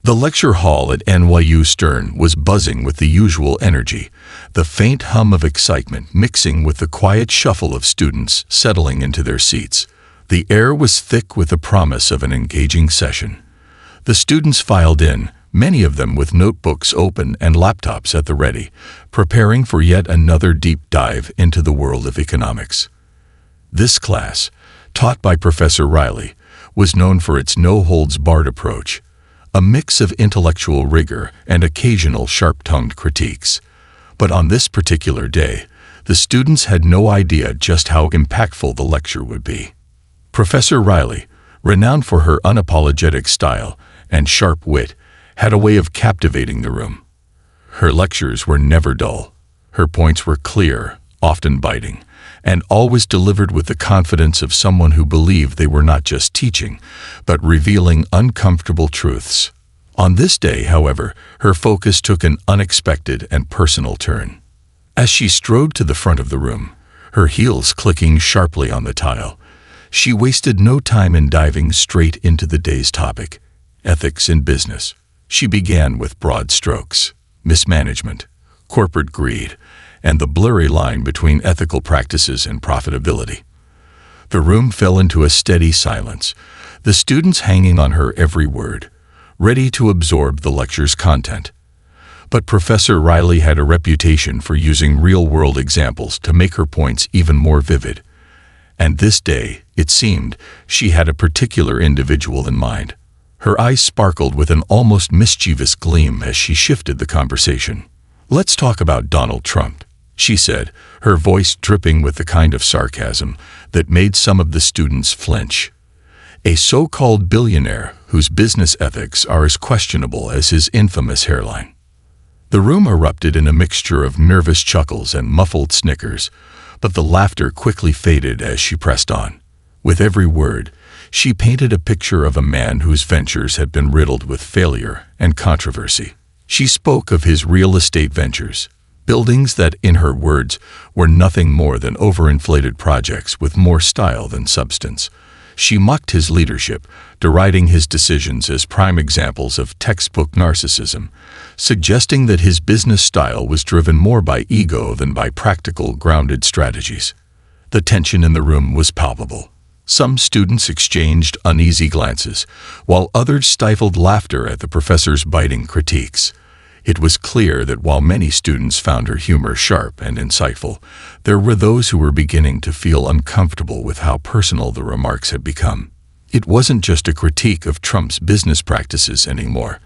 The lecture hall at NYU Stern was buzzing with the usual energy, the faint hum of excitement mixing with the quiet shuffle of students settling into their seats. The air was thick with the promise of an engaging session. The students filed in, many of them with notebooks open and laptops at the ready, preparing for yet another deep dive into the world of economics. This class, taught by Professor Riley, was known for its no-holds-barred approach, a mix of intellectual rigor and occasional sharp-tongued critiques. But on this particular day, the students had no idea just how impactful the lecture would be. Professor Riley, renowned for her unapologetic style and sharp wit, had a way of captivating the room. Her lectures were never dull. Her points were clear, often biting, and always delivered with the confidence of someone who believed they were not just teaching, but revealing uncomfortable truths. On this day, however, her focus took an unexpected and personal turn. As she strode to the front of the room, her heels clicking sharply on the tile, she wasted no time in diving straight into the day's topic, ethics in business. She began with broad strokes: mismanagement, corporate greed, and the blurry line between ethical practices and profitability. The room fell into a steady silence, the students hanging on her every word, ready to absorb the lecture's content. But Professor Riley had a reputation for using real-world examples to make her points even more vivid. And this day, it seemed, she had a particular individual in mind. Her eyes sparkled with an almost mischievous gleam as she shifted the conversation. "Let's talk about Donald Trump," she said, her voice dripping with the kind of sarcasm that made some of the students flinch. "A so-called billionaire whose business ethics are as questionable as his infamous hairline." The room erupted in a mixture of nervous chuckles and muffled snickers, but the laughter quickly faded as she pressed on. With every word, she painted a picture of a man whose ventures had been riddled with failure and controversy. She spoke of his real estate ventures, buildings that, in her words, were nothing more than overinflated projects with more style than substance. She mocked his leadership, deriding his decisions as prime examples of textbook narcissism, suggesting that his business style was driven more by ego than by practical, grounded strategies. The tension in the room was palpable. Some students exchanged uneasy glances, while others stifled laughter at the professor's biting critiques. It was clear that while many students found her humor sharp and insightful, there were those who were beginning to feel uncomfortable with how personal the remarks had become. It wasn't just a critique of Trump's business practices anymore.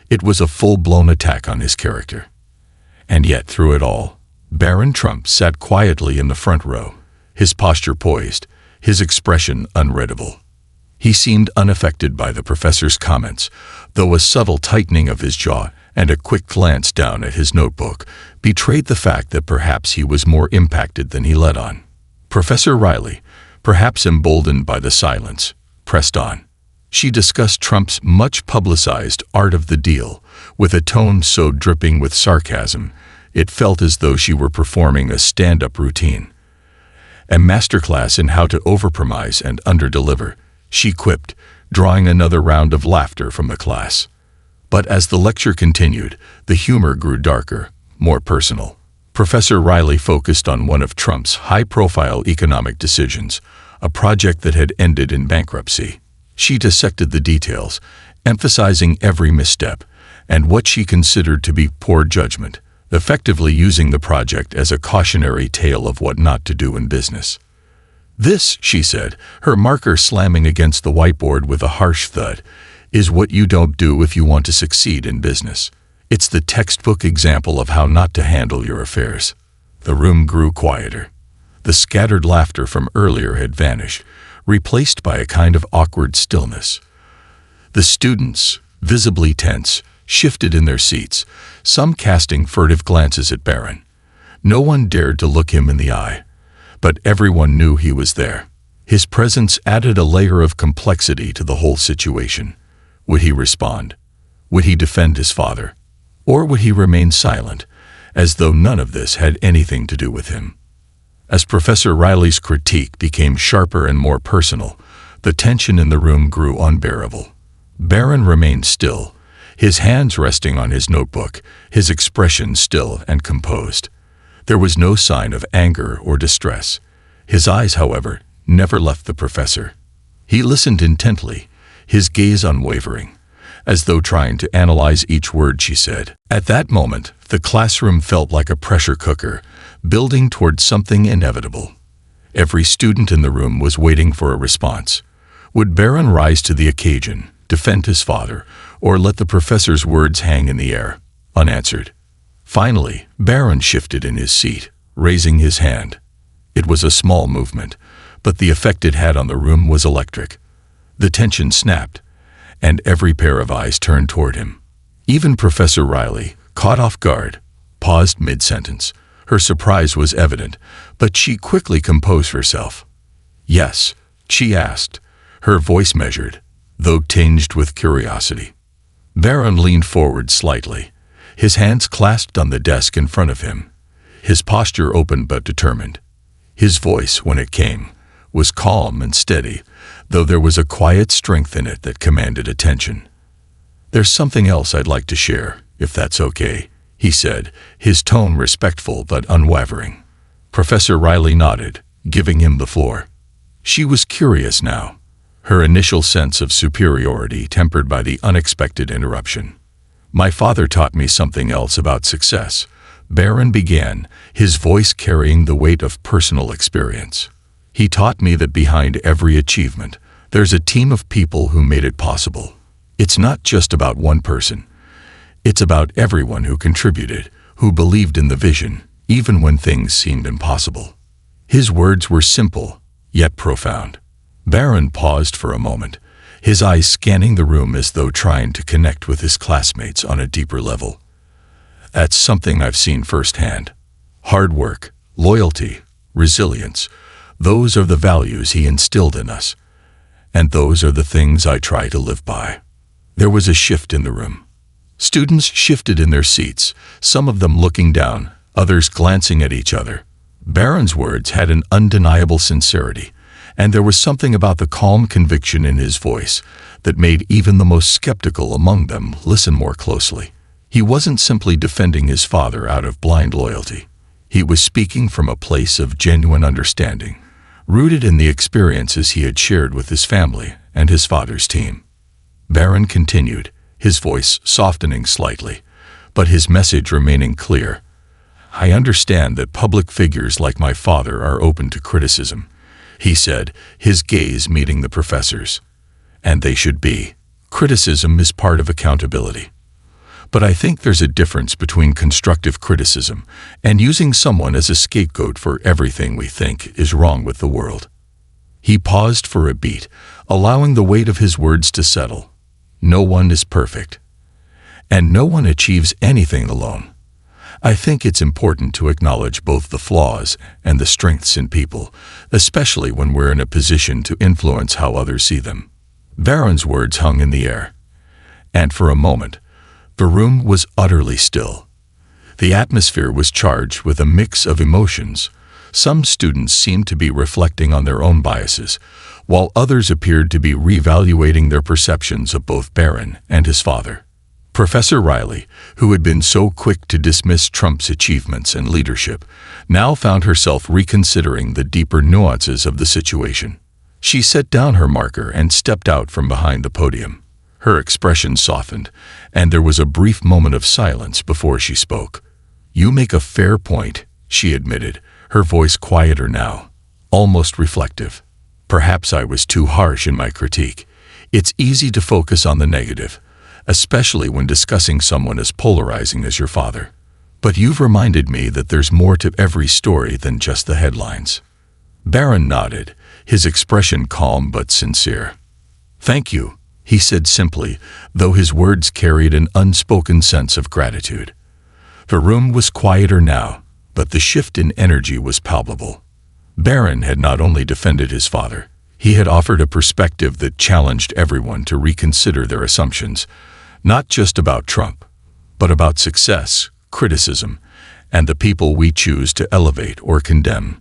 It was a full-blown attack on his character. And yet, through it all, Baron Trump sat quietly in the front row, his posture poised, his expression unreadable. He seemed unaffected by the professor's comments, though a subtle tightening of his jaw and a quick glance down at his notebook betrayed the fact that perhaps he was more impacted than he let on. Professor Riley, perhaps emboldened by the silence, pressed on. She discussed Trump's much-publicized art of the deal, with a tone so dripping with sarcasm, it felt as though she were performing a stand-up routine. A masterclass in how to overpromise and underdeliver, she quipped, drawing another round of laughter from the class. But as the lecture continued, the humor grew darker, more personal. Professor Riley focused on one of Trump's high-profile economic decisions, a project that had ended in bankruptcy. She dissected the details, emphasizing every misstep and what she considered to be poor judgment, effectively using the project as a cautionary tale of what not to do in business. "This," she said, her marker slamming against the whiteboard with a harsh thud, "is what you don't do if you want to succeed in business. It's the textbook example of how not to handle your affairs." The room grew quieter. The scattered laughter from earlier had vanished, replaced by a kind of awkward stillness. The students, visibly tense, shifted in their seats, some casting furtive glances at Baron. No one dared to look him in the eye, but everyone knew he was there. His presence added a layer of complexity to the whole situation. Would he respond? Would he defend his father? Or would he remain silent, as though none of this had anything to do with him? As Professor Riley's critique became sharper and more personal, the tension in the room grew unbearable. Baron remained still, his hands resting on his notebook, his expression still and composed. There was no sign of anger or distress. His eyes, however, never left the professor. He listened intently, his gaze unwavering, as though trying to analyze each word she said. At that moment, the classroom felt like a pressure cooker, building toward something inevitable. Every student in the room was waiting for a response. Would Baron rise to the occasion, defend his father, or let the professor's words hang in the air, unanswered? Finally, Baron shifted in his seat, raising his hand. It was a small movement, but the effect it had on the room was electric. The tension snapped, and every pair of eyes turned toward him. Even Professor Riley, caught off guard, paused mid-sentence. Her surprise was evident, but she quickly composed herself. "Yes," she asked, her voice measured, though tinged with curiosity. Baron leaned forward slightly, his hands clasped on the desk in front of him, his posture open but determined. His voice, when it came, was calm and steady, though there was a quiet strength in it that commanded attention. "There's something else I'd like to share, if that's okay," he said, his tone respectful but unwavering. Professor Riley nodded, giving him the floor. She was curious now, her initial sense of superiority tempered by the unexpected interruption. "My father taught me something else about success," Baron began, his voice carrying the weight of personal experience. "He taught me that behind every achievement, there's a team of people who made it possible. It's not just about one person. It's about everyone who contributed, who believed in the vision, even when things seemed impossible." His words were simple, yet profound. Baron paused for a moment, his eyes scanning the room as though trying to connect with his classmates on a deeper level. "That's something I've seen firsthand. Hard work, loyalty, resilience, those are the values he instilled in us. And those are the things I try to live by." There was a shift in the room. Students shifted in their seats, some of them looking down, others glancing at each other. Baron's words had an undeniable sincerity, and there was something about the calm conviction in his voice that made even the most skeptical among them listen more closely. He wasn't simply defending his father out of blind loyalty. He was speaking from a place of genuine understanding, rooted in the experiences he had shared with his family and his father's team. Baron continued, his voice softening slightly, but his message remaining clear. "I understand that public figures like my father are open to criticism," he said, his gaze meeting the professor's. "And they should be. Criticism is part of accountability. But I think there's a difference between constructive criticism and using someone as a scapegoat for everything we think is wrong with the world." He paused for a beat, allowing the weight of his words to settle. "No one is perfect, and no one achieves anything alone. I think it's important to acknowledge both the flaws and the strengths in people, especially when we're in a position to influence how others see them." Baron's words hung in the air, and for a moment, the room was utterly still. The atmosphere was charged with a mix of emotions. Some students seemed to be reflecting on their own biases, while others appeared to be reevaluating their perceptions of both Baron and his father. Professor Riley, who had been so quick to dismiss Trump's achievements and leadership, now found herself reconsidering the deeper nuances of the situation. She set down her marker and stepped out from behind the podium. Her expression softened, and there was a brief moment of silence before she spoke. "You make a fair point," she admitted, her voice quieter now, almost reflective. "Perhaps I was too harsh in my critique. It's easy to focus on the negative, especially when discussing someone as polarizing as your father. But you've reminded me that there's more to every story than just the headlines." Baron nodded, his expression calm but sincere. "Thank you," he said simply, though his words carried an unspoken sense of gratitude. The room was quieter now, but the shift in energy was palpable. Baron had not only defended his father, he had offered a perspective that challenged everyone to reconsider their assumptions, not just about Trump, but about success, criticism, and the people we choose to elevate or condemn.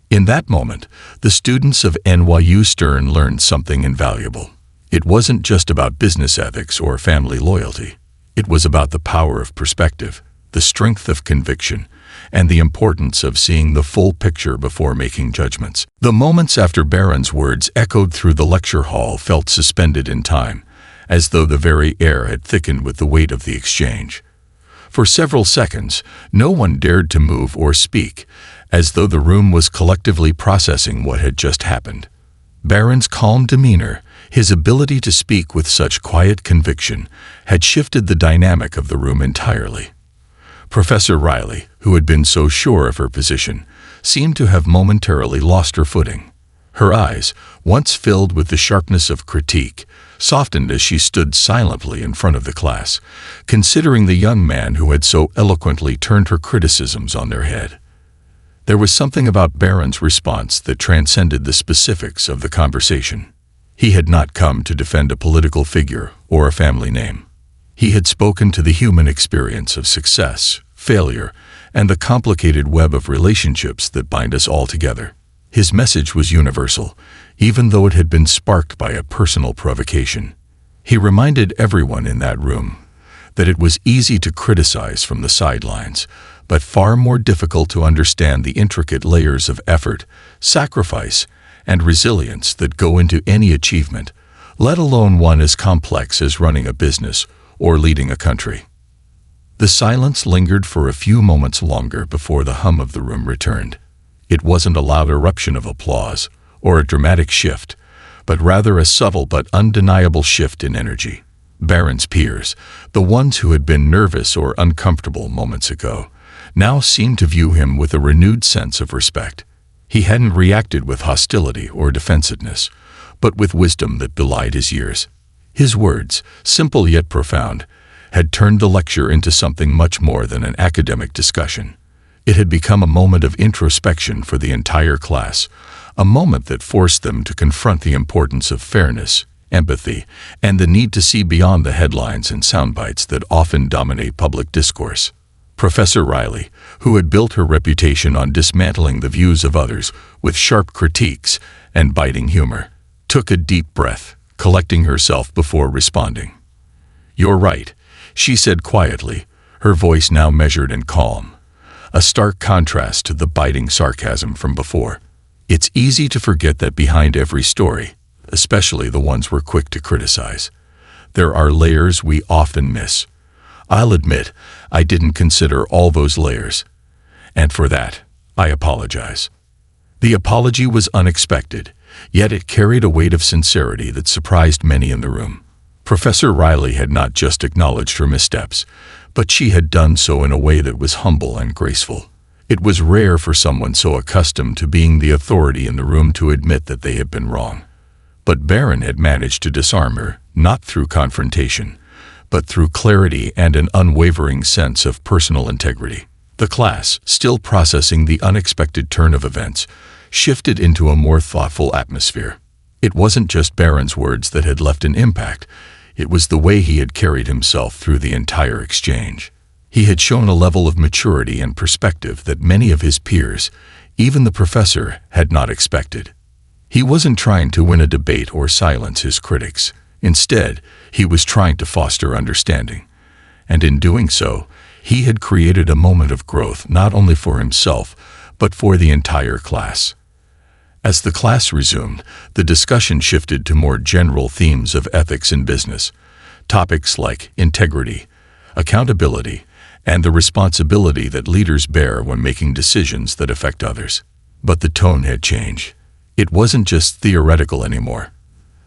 In that moment, the students of NYU Stern learned something invaluable. It wasn't just about business ethics or family loyalty. It was about the power of perspective, the strength of conviction, and the importance of seeing the full picture before making judgments. The moments after Barron's words echoed through the lecture hall felt suspended in time, as though the very air had thickened with the weight of the exchange. For several seconds, no one dared to move or speak, as though the room was collectively processing what had just happened. Barron's calm demeanor, his ability to speak with such quiet conviction, had shifted the dynamic of the room entirely. Professor Riley, who had been so sure of her position, seemed to have momentarily lost her footing. Her eyes, once filled with the sharpness of critique, softened as she stood silently in front of the class, considering the young man who had so eloquently turned her criticisms on their head. There was something about Barron's response that transcended the specifics of the conversation. He had not come to defend a political figure or a family name. He had spoken to the human experience of success, failure, and the complicated web of relationships that bind us all together. His message was universal, even though it had been sparked by a personal provocation. He reminded everyone in that room that it was easy to criticize from the sidelines, but far more difficult to understand the intricate layers of effort, sacrifice, and resilience that go into any achievement, let alone one as complex as running a business or leading a country. The silence lingered for a few moments longer before the hum of the room returned. It wasn't a loud eruption of applause or a dramatic shift, but rather a subtle but undeniable shift in energy. Barron's peers, the ones who had been nervous or uncomfortable moments ago, now seemed to view him with a renewed sense of respect. He hadn't reacted with hostility or defensiveness, but with wisdom that belied his years. His words, simple yet profound, had turned the lecture into something much more than an academic discussion. It had become a moment of introspection for the entire class, a moment that forced them to confront the importance of fairness, empathy, and the need to see beyond the headlines and soundbites that often dominate public discourse. Professor Riley, who had built her reputation on dismantling the views of others with sharp critiques and biting humor, took a deep breath, collecting herself before responding. "You're right," she said quietly, her voice now measured and calm, a stark contrast to the biting sarcasm from before. "It's easy to forget that behind every story, especially the ones we're quick to criticize, there are layers we often miss. I'll admit, I didn't consider all those layers, and for that, I apologize." The apology was unexpected, yet it carried a weight of sincerity that surprised many in the room. Professor Riley had not just acknowledged her missteps, but she had done so in a way that was humble and graceful. It was rare for someone so accustomed to being the authority in the room to admit that they had been wrong. But Barron had managed to disarm her, not through confrontation, but through clarity and an unwavering sense of personal integrity. The class, still processing the unexpected turn of events, shifted into a more thoughtful atmosphere. It wasn't just Barron's words that had left an impact, it was the way he had carried himself through the entire exchange. He had shown a level of maturity and perspective that many of his peers, even the professor, had not expected. He wasn't trying to win a debate or silence his critics. Instead, he was trying to foster understanding. And in doing so, he had created a moment of growth not only for himself, but for the entire class. As the class resumed, the discussion shifted to more general themes of ethics in business, topics like integrity, accountability, and the responsibility that leaders bear when making decisions that affect others. But the tone had changed. It wasn't just theoretical anymore.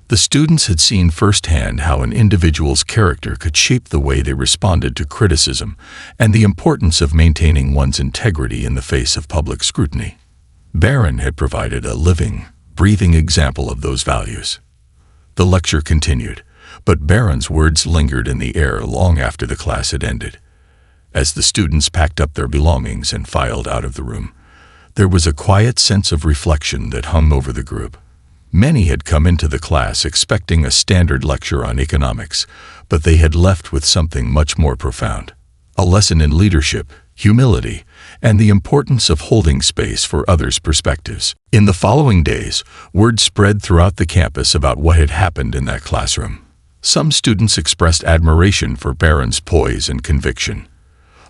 The students had seen firsthand how an individual's character could shape the way they responded to criticism and the importance of maintaining one's integrity in the face of public scrutiny. Barron had provided a living, breathing example of those values. The lecture continued, but Barron's words lingered in the air long after the class had ended. As the students packed up their belongings and filed out of the room, there was a quiet sense of reflection that hung over the group. Many had come into the class expecting a standard lecture on economics, but they had left with something much more profound. A lesson in leadership, humility, and the importance of holding space for others' perspectives. In the following days, word spread throughout the campus about what had happened in that classroom. Some students expressed admiration for Barron's poise and conviction.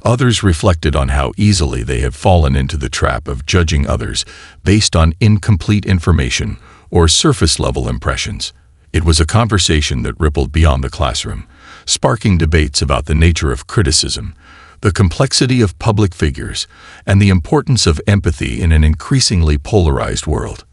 Others reflected on how easily they have fallen into the trap of judging others based on incomplete information or surface-level impressions. It was a conversation that rippled beyond the classroom, sparking debates about the nature of criticism, the complexity of public figures, and the importance of empathy in an increasingly polarized world.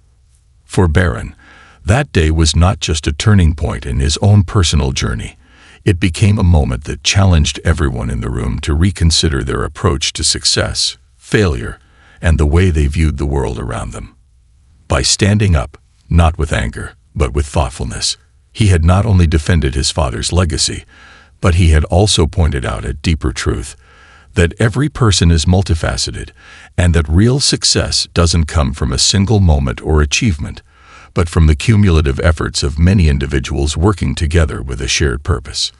For Barron, that day was not just a turning point in his own personal journey. It became a moment that challenged everyone in the room to reconsider their approach to success, failure, and the way they viewed the world around them. By standing up, not with anger, but with thoughtfulness, he had not only defended his father's legacy, but he had also pointed out a deeper truth, that every person is multifaceted, and that real success doesn't come from a single moment or achievement, but from the cumulative efforts of many individuals working together with a shared purpose.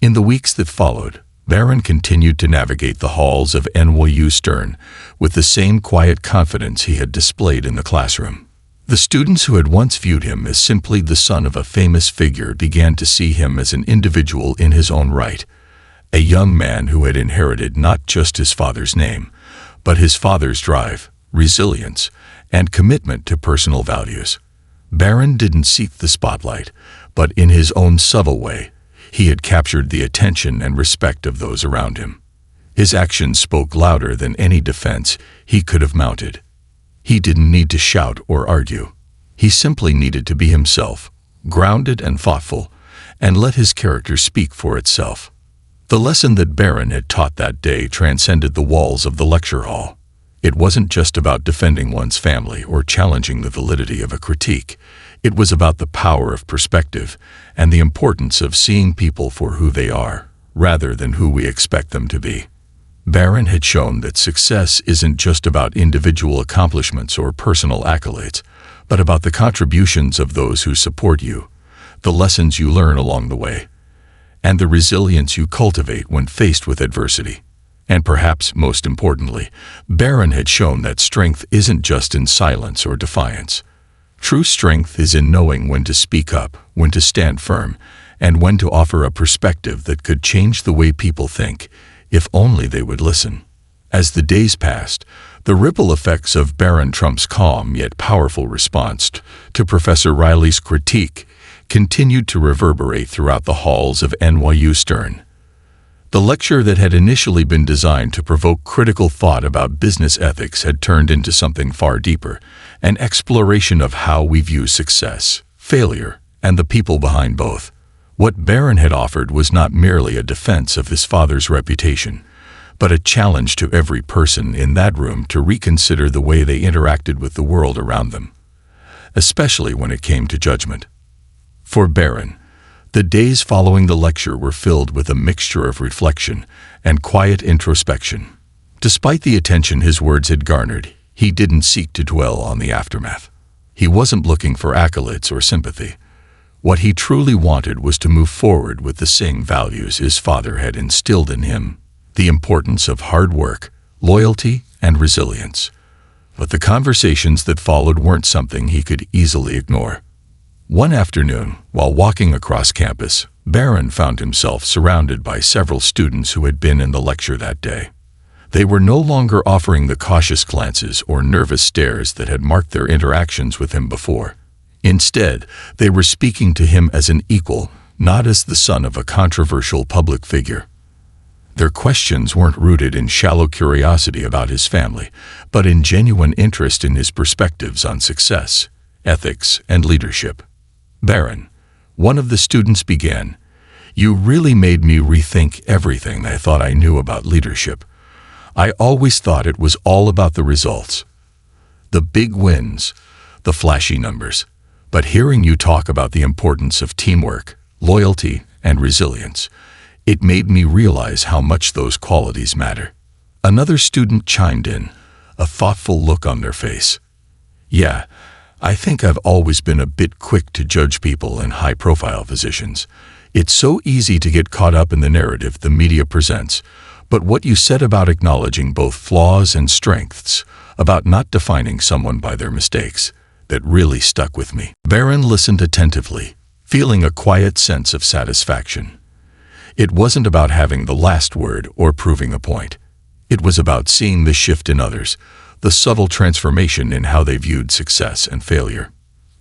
In the weeks that followed, Barron continued to navigate the halls of NYU Stern with the same quiet confidence he had displayed in the classroom. The students who had once viewed him as simply the son of a famous figure began to see him as an individual in his own right, a young man who had inherited not just his father's name, but his father's drive, resilience, and commitment to personal values. Barron didn't seek the spotlight, but in his own subtle way, he had captured the attention and respect of those around him. His actions spoke louder than any defense he could have mounted. He didn't need to shout or argue. He simply needed to be himself, grounded and thoughtful, and let his character speak for itself. The lesson that Barron had taught that day transcended the walls of the lecture hall. It wasn't just about defending one's family or challenging the validity of a critique. It was about the power of perspective and the importance of seeing people for who they are, rather than who we expect them to be. Barron had shown that success isn't just about individual accomplishments or personal accolades, but about the contributions of those who support you, the lessons you learn along the way, and the resilience you cultivate when faced with adversity. And perhaps most importantly, Barron had shown that strength isn't just in silence or defiance. True strength is in knowing when to speak up, when to stand firm, and when to offer a perspective that could change the way people think, if only they would listen. As the days passed, the ripple effects of Barron Trump's calm yet powerful response to Professor Riley's critique continued to reverberate throughout the halls of NYU Stern. The lecture that had initially been designed to provoke critical thought about business ethics had turned into something far deeper, an exploration of how we view success, failure, and the people behind both. What Barron had offered was not merely a defense of his father's reputation, but a challenge to every person in that room to reconsider the way they interacted with the world around them, especially when it came to judgment. For Barron, the days following the lecture were filled with a mixture of reflection and quiet introspection. Despite the attention his words had garnered, he didn't seek to dwell on the aftermath. He wasn't looking for accolades or sympathy. What he truly wanted was to move forward with the same values his father had instilled in him, the importance of hard work, loyalty, and resilience. But the conversations that followed weren't something he could easily ignore. One afternoon, while walking across campus, Barron found himself surrounded by several students who had been in the lecture that day. They were no longer offering the cautious glances or nervous stares that had marked their interactions with him before. Instead, they were speaking to him as an equal, not as the son of a controversial public figure. Their questions weren't rooted in shallow curiosity about his family, but in genuine interest in his perspectives on success, ethics, and leadership. "Barron," one of the students began, "you really made me rethink everything I thought I knew about leadership. I always thought it was all about the results, the big wins, the flashy numbers. But hearing you talk about the importance of teamwork, loyalty, and resilience, it made me realize how much those qualities matter." Another student chimed in, a thoughtful look on their face. "Yeah, I think I've always been a bit quick to judge people in high-profile positions. It's so easy to get caught up in the narrative the media presents. But what you said about acknowledging both flaws and strengths, about not defining someone by their mistakes, that really stuck with me." Barron listened attentively, feeling a quiet sense of satisfaction. It wasn't about having the last word or proving a point. It was about seeing the shift in others, the subtle transformation in how they viewed success and failure.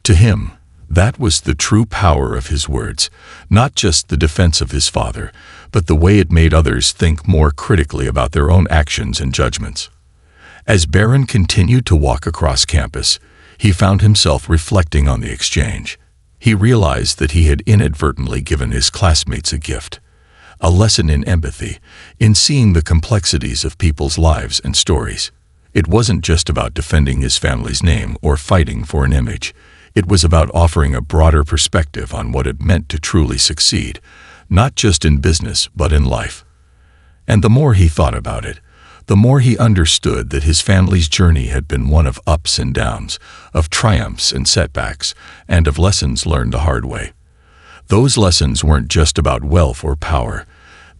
To him, that was the true power of his words, not just the defense of his father, but the way it made others think more critically about their own actions and judgments. As Barron continued to walk across campus, he found himself reflecting on the exchange. He realized that he had inadvertently given his classmates a gift, a lesson in empathy, in seeing the complexities of people's lives and stories. It wasn't just about defending his family's name or fighting for an image. It was about offering a broader perspective on what it meant to truly succeed, not just in business but in life. And the more he thought about it, the more he understood that his family's journey had been one of ups and downs, of triumphs and setbacks, and of lessons learned the hard way. Those lessons weren't just about wealth or power.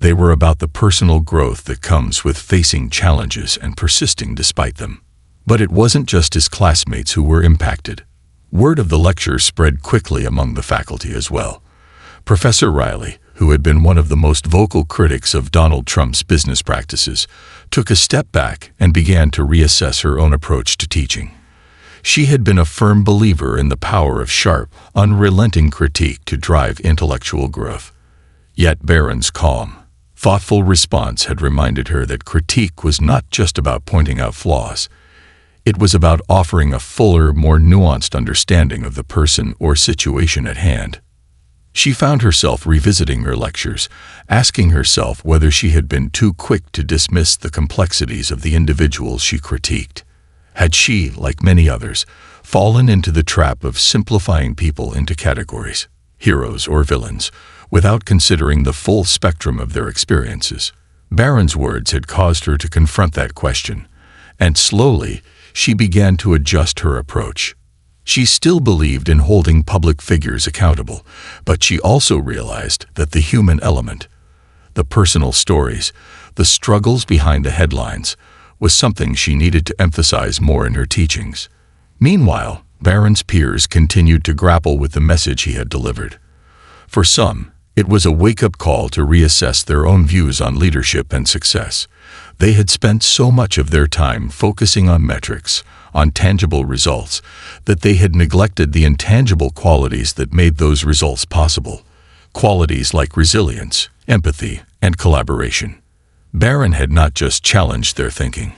They were about the personal growth that comes with facing challenges and persisting despite them. But it wasn't just his classmates who were impacted. Word of the lecture spread quickly among the faculty as well. Professor Riley, who had been one of the most vocal critics of Donald Trump's business practices, took a step back and began to reassess her own approach to teaching. She had been a firm believer in the power of sharp, unrelenting critique to drive intellectual growth. Yet Barron's calm, thoughtful response had reminded her that critique was not just about pointing out flaws. It was about offering a fuller, more nuanced understanding of the person or situation at hand. She found herself revisiting her lectures, asking herself whether she had been too quick to dismiss the complexities of the individuals she critiqued. Had she, like many others, fallen into the trap of simplifying people into categories, heroes or villains, without considering the full spectrum of their experiences? Barron's words had caused her to confront that question, and slowly she began to adjust her approach. She still believed in holding public figures accountable, but she also realized that the human element, the personal stories, the struggles behind the headlines, was something she needed to emphasize more in her teachings. Meanwhile, Barron's peers continued to grapple with the message he had delivered. For some, it was a wake-up call to reassess their own views on leadership and success. They had spent so much of their time focusing on metrics, on tangible results, that they had neglected the intangible qualities that made those results possible. Qualities like resilience, empathy, and collaboration. Barron had not just challenged their thinking.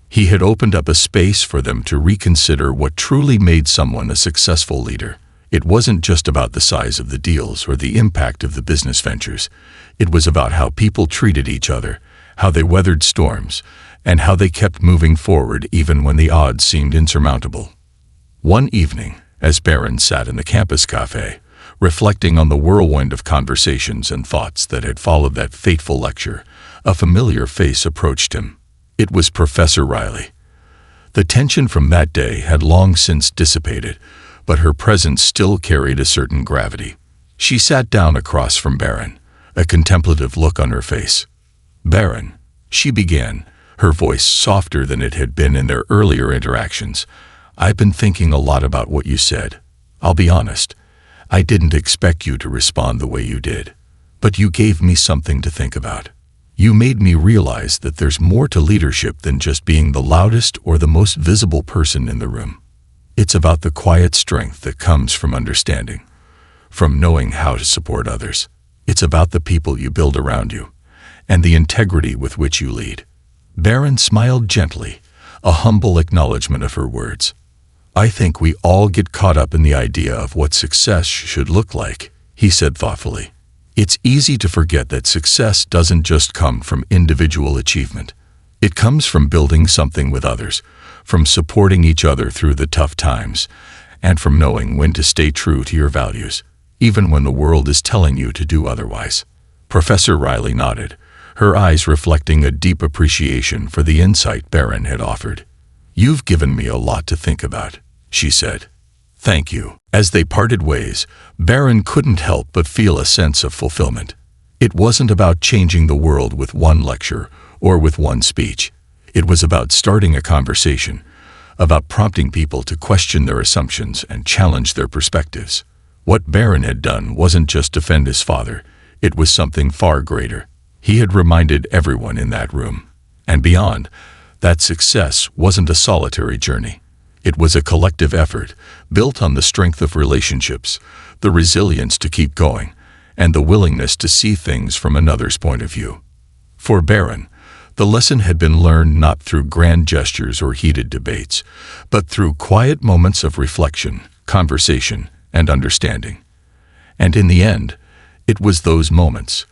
He had opened up a space for them to reconsider what truly made someone a successful leader. It wasn't just about the size of the deals or the impact of the business ventures. It was about how people treated each other, how they weathered storms, and how they kept moving forward even when the odds seemed insurmountable. One evening, as Barron sat in the campus cafe, reflecting on the whirlwind of conversations and thoughts that had followed that fateful lecture, a familiar face approached him. It was Professor Riley. The tension from that day had long since dissipated, but her presence still carried a certain gravity. She sat down across from Barron, a contemplative look on her face. "Barron," she began, her voice softer than it had been in their earlier interactions, "I've been thinking a lot about what you said. I'll be honest, I didn't expect you to respond the way you did. But you gave me something to think about. You made me realize that there's more to leadership than just being the loudest or the most visible person in the room. It's about the quiet strength that comes from understanding, from knowing how to support others. It's about the people you build around you, and the integrity with which you lead." Barron smiled gently, a humble acknowledgement of her words. "I think we all get caught up in the idea of what success should look like," he said thoughtfully. "It's easy to forget that success doesn't just come from individual achievement. It comes from building something with others, from supporting each other through the tough times, and from knowing when to stay true to your values, even when the world is telling you to do otherwise." Professor Riley nodded, her eyes reflecting a deep appreciation for the insight Barron had offered. "You've given me a lot to think about," she said. "Thank you." As they parted ways, Barron couldn't help but feel a sense of fulfillment. It wasn't about changing the world with one lecture or with one speech. It was about starting a conversation, about prompting people to question their assumptions and challenge their perspectives. What Barron had done wasn't just defend his father, it was something far greater. He had reminded everyone in that room, and beyond, that success wasn't a solitary journey. It was a collective effort, built on the strength of relationships, the resilience to keep going, and the willingness to see things from another's point of view. For Barron, the lesson had been learned not through grand gestures or heated debates, but through quiet moments of reflection, conversation, and understanding. And in the end, it was those moments,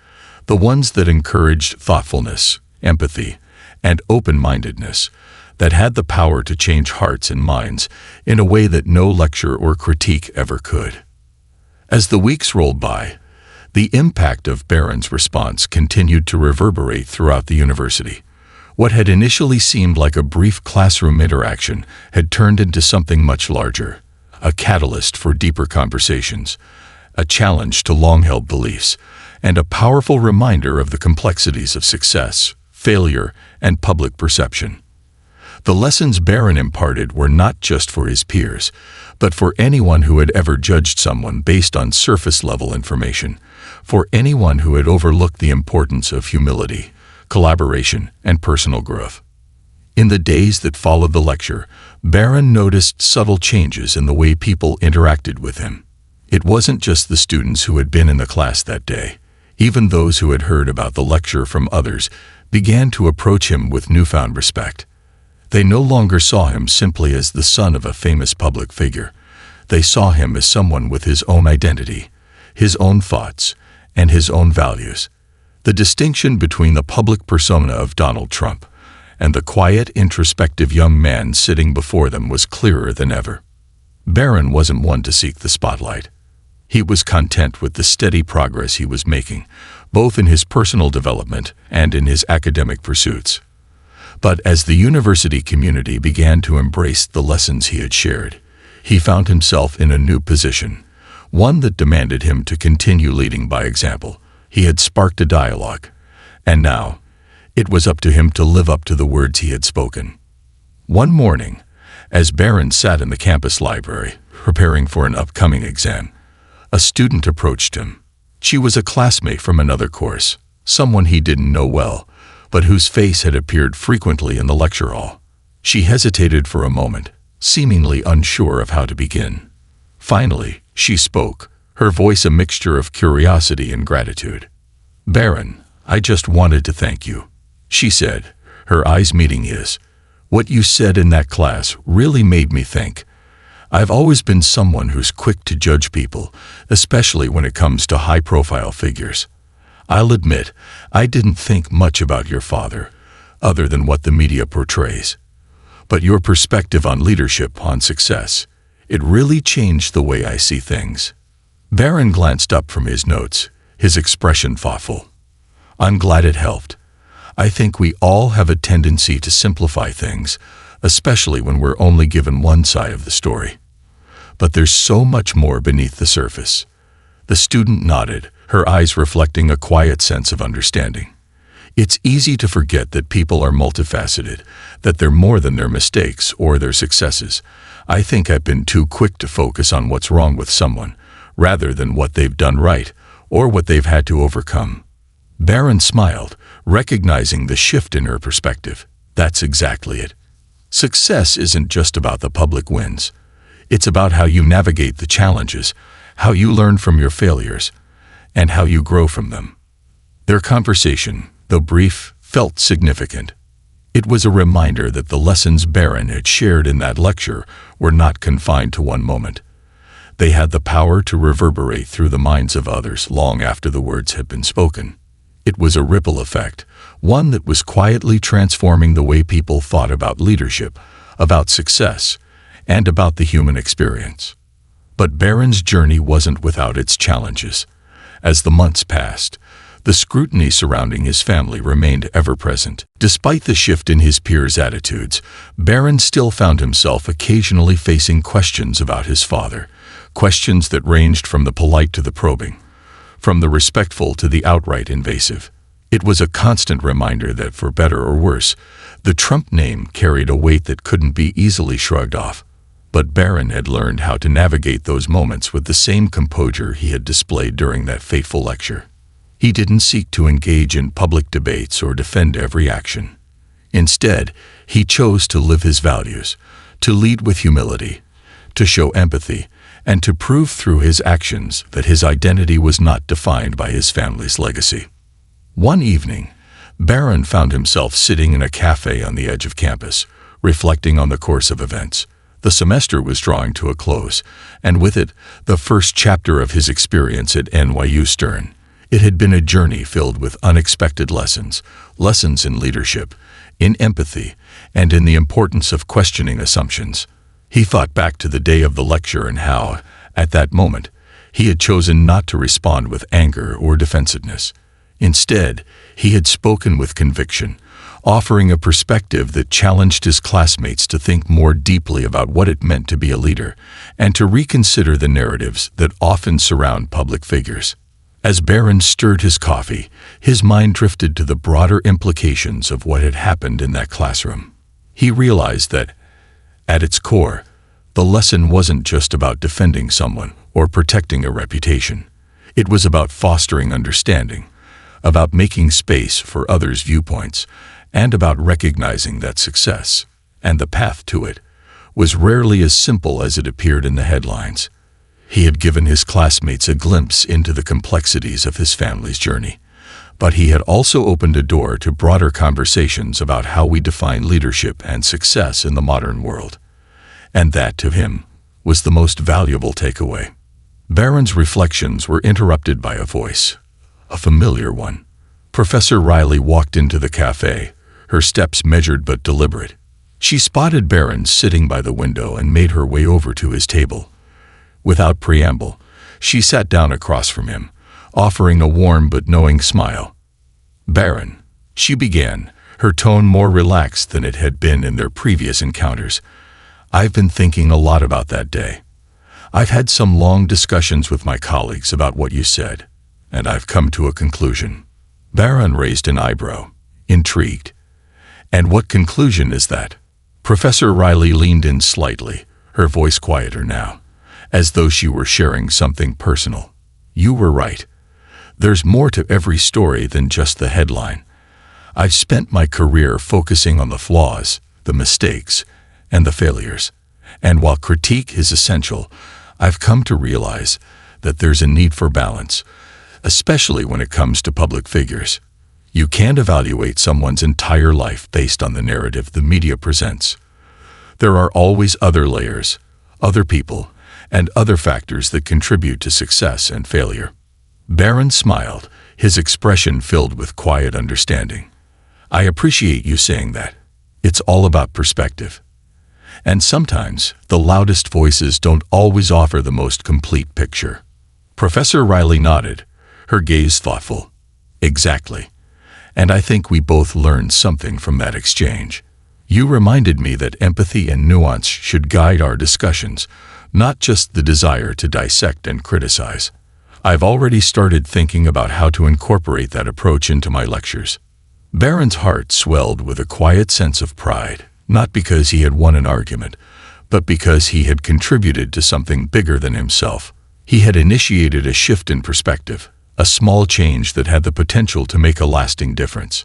the ones that encouraged thoughtfulness, empathy, and open-mindedness, that had the power to change hearts and minds in a way that no lecture or critique ever could. As the weeks rolled by, the impact of Barron's response continued to reverberate throughout the university. What had initially seemed like a brief classroom interaction had turned into something much larger, a catalyst for deeper conversations, a challenge to long-held beliefs, and a powerful reminder of the complexities of success, failure, and public perception. The lessons Barron imparted were not just for his peers, but for anyone who had ever judged someone based on surface-level information, for anyone who had overlooked the importance of humility, collaboration, and personal growth. In the days that followed the lecture, Barron noticed subtle changes in the way people interacted with him. It wasn't just the students who had been in the class that day. Even those who had heard about the lecture from others began to approach him with newfound respect. They no longer saw him simply as the son of a famous public figure. They saw him as someone with his own identity, his own thoughts, and his own values. The distinction between the public persona of Donald Trump and the quiet, introspective young man sitting before them was clearer than ever. Barron wasn't one to seek the spotlight. He was content with the steady progress he was making, both in his personal development and in his academic pursuits. But as the university community began to embrace the lessons he had shared, he found himself in a new position, one that demanded him to continue leading by example. He had sparked a dialogue, and now it was up to him to live up to the words he had spoken. One morning, as Barron sat in the campus library, preparing for an upcoming exam, a student approached him. She was a classmate from another course, someone he didn't know well, but whose face had appeared frequently in the lecture hall. She hesitated for a moment, seemingly unsure of how to begin. Finally, she spoke, her voice a mixture of curiosity and gratitude. "Barron, I just wanted to thank you," she said, her eyes meeting his. "What you said in that class really made me think. I've always been someone who's quick to judge people, especially when it comes to high-profile figures. I'll admit, I didn't think much about your father, other than what the media portrays. But your perspective on leadership, on success, it really changed the way I see things." Barron glanced up from his notes, his expression thoughtful. "I'm glad it helped. I think we all have a tendency to simplify things, especially when we're only given one side of the story. But there's so much more beneath the surface." The student nodded, her eyes reflecting a quiet sense of understanding. It's easy to forget that people are multifaceted, that they're more than their mistakes or their successes. I think I've been too quick to focus on what's wrong with someone, rather than what they've done right or what they've had to overcome. Barron smiled, recognizing the shift in her perspective. That's exactly it. Success isn't just about the public wins. It's about how you navigate the challenges, how you learn from your failures, and how you grow from them. Their conversation, though brief, felt significant. It was a reminder that the lessons Barron had shared in that lecture were not confined to one moment. They had the power to reverberate through the minds of others long after the words had been spoken. It was a ripple effect, one that was quietly transforming the way people thought about leadership, about success, and about the human experience. But Barron's journey wasn't without its challenges. As the months passed, the scrutiny surrounding his family remained ever-present. Despite the shift in his peers' attitudes, Barron still found himself occasionally facing questions about his father, questions that ranged from the polite to the probing, from the respectful to the outright invasive. It was a constant reminder that, for better or worse, the Trump name carried a weight that couldn't be easily shrugged off. But Barron had learned how to navigate those moments with the same composure he had displayed during that fateful lecture. He didn't seek to engage in public debates or defend every action. Instead, he chose to live his values, to lead with humility, to show empathy, and to prove through his actions that his identity was not defined by his family's legacy. One evening, Barron found himself sitting in a cafe on the edge of campus, reflecting on the course of events. The semester was drawing to a close, and with it, the first chapter of his experience at NYU Stern. It had been a journey filled with unexpected lessons in leadership, in empathy, and in the importance of questioning assumptions. He thought back to the day of the lecture and how, at that moment, he had chosen not to respond with anger or defensiveness. Instead, he had spoken with conviction, offering a perspective that challenged his classmates to think more deeply about what it meant to be a leader and to reconsider the narratives that often surround public figures. As Barron stirred his coffee, his mind drifted to the broader implications of what had happened in that classroom. He realized that, at its core, the lesson wasn't just about defending someone or protecting a reputation. It was about fostering understanding, about making space for others' viewpoints, and about recognizing that success, and the path to it, was rarely as simple as it appeared in the headlines. He had given his classmates a glimpse into the complexities of his family's journey, but he had also opened a door to broader conversations about how we define leadership and success in the modern world. And that, to him, was the most valuable takeaway. Barron's reflections were interrupted by a voice, a familiar one. Professor Riley walked into the cafe, her steps measured but deliberate. She spotted Barron sitting by the window and made her way over to his table. Without preamble, she sat down across from him, offering a warm but knowing smile. "Barron," she began, her tone more relaxed than it had been in their previous encounters. "I've been thinking a lot about that day. I've had some long discussions with my colleagues about what you said, and I've come to a conclusion." Barron raised an eyebrow, intrigued. "And what conclusion is that?" Professor Riley leaned in slightly, her voice quieter now, as though she were sharing something personal. "You were right. There's more to every story than just the headline. I've spent my career focusing on the flaws, the mistakes, and the failures. And while critique is essential, I've come to realize that there's a need for balance, especially when it comes to public figures. You can't evaluate someone's entire life based on the narrative the media presents. There are always other layers, other people, and other factors that contribute to success and failure." Barron smiled, his expression filled with quiet understanding. "I appreciate you saying that. It's all about perspective. And sometimes, the loudest voices don't always offer the most complete picture." Professor Riley nodded, her gaze thoughtful. "Exactly. And I think we both learned something from that exchange. You reminded me that empathy and nuance should guide our discussions, not just the desire to dissect and criticize. I've already started thinking about how to incorporate that approach into my lectures." Barron's heart swelled with a quiet sense of pride, not because he had won an argument, but because he had contributed to something bigger than himself. He had initiated a shift in perspective, a small change that had the potential to make a lasting difference.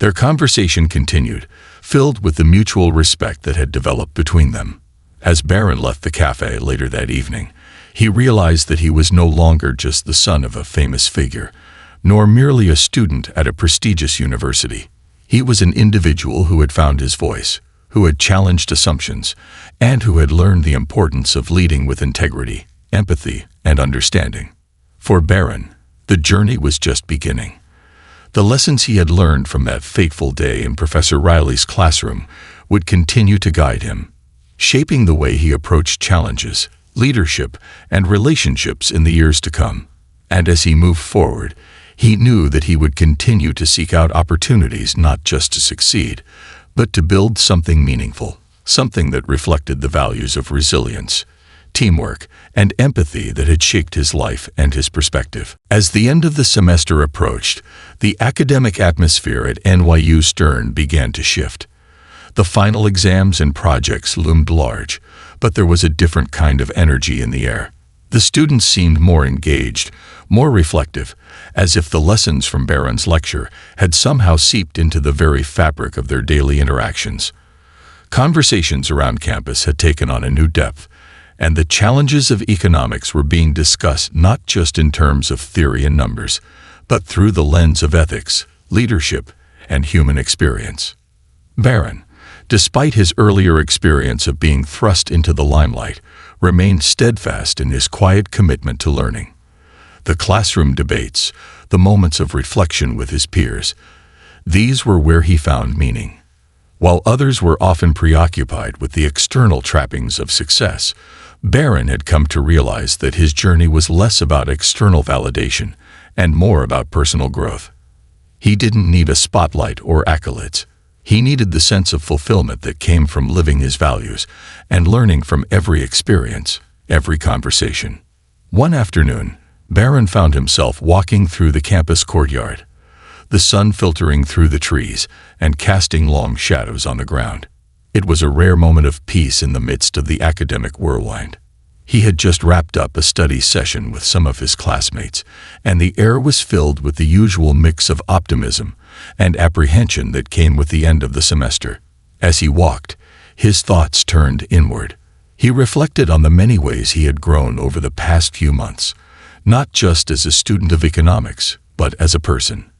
Their conversation continued, filled with the mutual respect that had developed between them. As Barron left the cafe later that evening, he realized that he was no longer just the son of a famous figure, nor merely a student at a prestigious university. He was an individual who had found his voice, who had challenged assumptions, and who had learned the importance of leading with integrity, empathy, and understanding. For Barron, the journey was just beginning. The lessons he had learned from that fateful day in Professor Riley's classroom would continue to guide him, shaping the way he approached challenges, leadership, and relationships in the years to come. And as he moved forward, he knew that he would continue to seek out opportunities not just to succeed, but to build something meaningful, something that reflected the values of resilience, teamwork, and empathy that had shaped his life and his perspective. As the end of the semester approached, the academic atmosphere at NYU Stern began to shift. The final exams and projects loomed large, but there was a different kind of energy in the air. The students seemed more engaged, more reflective, as if the lessons from Baron's lecture had somehow seeped into the very fabric of their daily interactions. Conversations around campus had taken on a new depth, and the challenges of economics were being discussed not just in terms of theory and numbers, but through the lens of ethics, leadership, and human experience. Baron, despite his earlier experience of being thrust into the limelight, remained steadfast in his quiet commitment to learning. The classroom debates, the moments of reflection with his peers, these were where he found meaning. While others were often preoccupied with the external trappings of success, Baron had come to realize that his journey was less about external validation and more about personal growth. He didn't need a spotlight or accolades. He needed the sense of fulfillment that came from living his values and learning from every experience, every conversation. One afternoon, Baron found himself walking through the campus courtyard, the sun filtering through the trees and casting long shadows on the ground. It was a rare moment of peace in the midst of the academic whirlwind. He had just wrapped up a study session with some of his classmates, and the air was filled with the usual mix of optimism and apprehension that came with the end of the semester. As he walked, his thoughts turned inward. He reflected on the many ways he had grown over the past few months, not just as a student of economics, but as a person.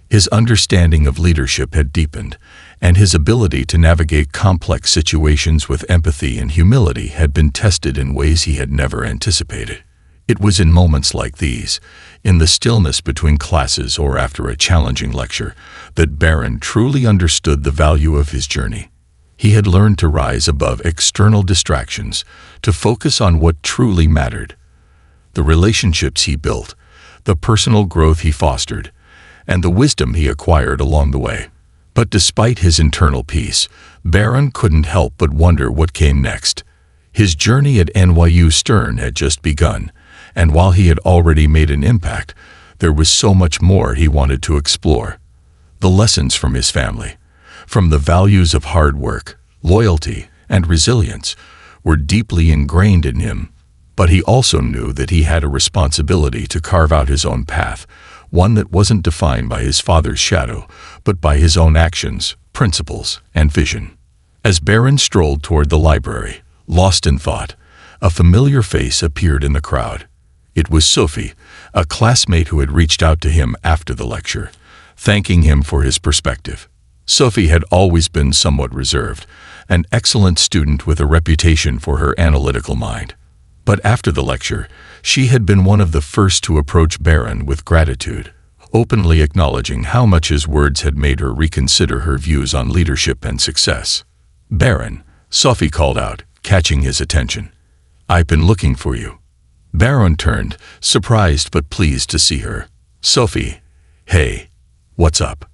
His understanding of leadership had deepened, and his ability to navigate complex situations with empathy and humility had been tested in ways he had never anticipated. It was in moments like these, in the stillness between classes or after a challenging lecture, that Baron truly understood the value of his journey. He had learned to rise above external distractions, to focus on what truly mattered. The relationships he built, the personal growth he fostered, and the wisdom he acquired along the way. But despite his internal peace, Baron couldn't help but wonder what came next. His journey at NYU Stern had just begun, and while he had already made an impact, there was so much more he wanted to explore. The lessons from his family, from the values of hard work, loyalty, and resilience, were deeply ingrained in him, but he also knew that he had a responsibility to carve out his own path, one that wasn't defined by his father's shadow, but by his own actions, principles, and vision. As Baron strolled toward the library, lost in thought, a familiar face appeared in the crowd. It was Sophie, a classmate who had reached out to him after the lecture, thanking him for his perspective. Sophie had always been somewhat reserved, an excellent student with a reputation for her analytical mind. But after the lecture, she had been one of the first to approach Baron with gratitude, openly acknowledging how much his words had made her reconsider her views on leadership and success. "Baron," Sophie called out, catching his attention. "I've been looking for you." Baron turned, surprised but pleased to see her. "Sophie, hey, what's up?"